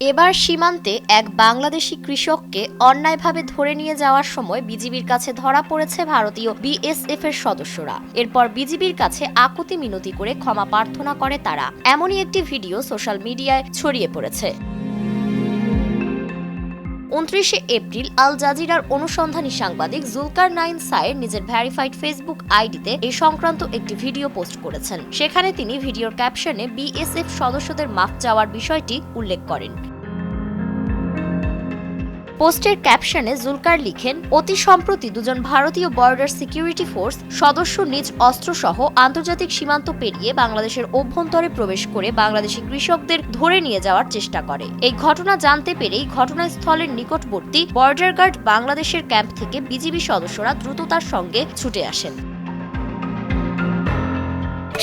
এবার সীমান্তে এক বাংলাদেশি কৃষককে অন্যায়ভাবে ধরে নিয়ে যাওয়ার সময় বিজিবির কাছে ধরা পড়েছে ভারতীয় বিএসএফ এর সদস্যরা। এরপর বিজিবির কাছে আকুতি মিনতি করে ক্ষমা প্রার্থনা করে তারা। এমনই একটি ভিডিও সোশ্যাল মিডিয়ায় ছড়িয়ে পড়েছে। 29 এপ্রিল আল জাজিরার অনুসন্ধানী সাংবাদিক জুলকারনাইন সায়ের নিজের ভেরিফাইড ফেসবুক আইডিতে এই সংক্রান্ত একটি ভিডিও পোস্ট করেছেন। সেখানে তিনি ভিডিওর ক্যাপশনে বিএসএফ সদস্যদের মাফ চাওয়ার বিষয়টি উল্লেখ করেন। পোস্টের ক্যাপশনে জুলকার লিখেন, অতি সম্প্রতি দুজন ভারতীয় বর্ডার সিকিউরিটি ফোর্স সদস্য নিজ অস্ত্রসহ আন্তর্জাতিক সীমান্ত পেরিয়ে বাংলাদেশের অভ্যন্তরে প্রবেশ করে বাংলাদেশি কৃষকদের ধরে নিয়ে যাওয়ার চেষ্টা করে। এই ঘটনা জানতে পেরেই ঘটনাস্থলের নিকটবর্তী বর্ডার গার্ড বাংলাদেশের ক্যাম্প থেকে বিজিবি সদস্যরা দ্রুততার সঙ্গে ছুটে আসেন।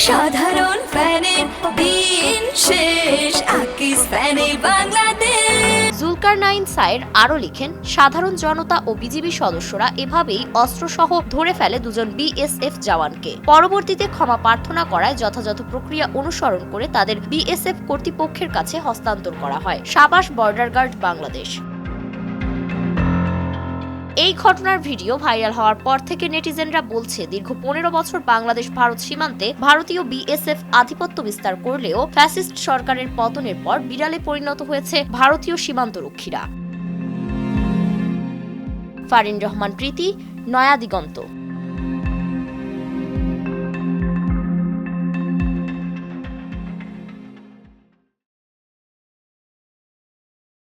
সাধারণ ফ্যানের দিন শেষ, আকিস ফ্যানে বাংলাদেশ। জুলকারনাইন সায়ের আরও লিখেন, সাধারণ জনতা ও বিজিবি সদস্যরা এভাবেই অস্ত্রসহ ধরে ফেলে দুজন বিএসএফ জওয়ানকে। পরবর্তীতে ক্ষমা প্রার্থনা করায় যথাযথ প্রক্রিয়া অনুসরণ করে তাদের বিএসএফ কর্তৃপক্ষের কাছে হস্তান্তর করা হয়। সাবাস বর্ডার গার্ড বাংলাদেশ। এই ঘটনার ভিডিও ভাইরাল হওয়ার পর থেকে নেটিজেনরা বলছে, দীর্ঘ 15 বছর বাংলাদেশ ভারত সীমান্তে ভারতীয় বিএসএফ আধিপত্য বিস্তার করলেও ফ্যাসিস্ট সরকারের পতনের পর বিড়ালে পরিণত হয়েছে ভারতীয় সীমান্তরক্ষীরা। ফারিন রহমান প্রীতি, নয়া দিগন্ত।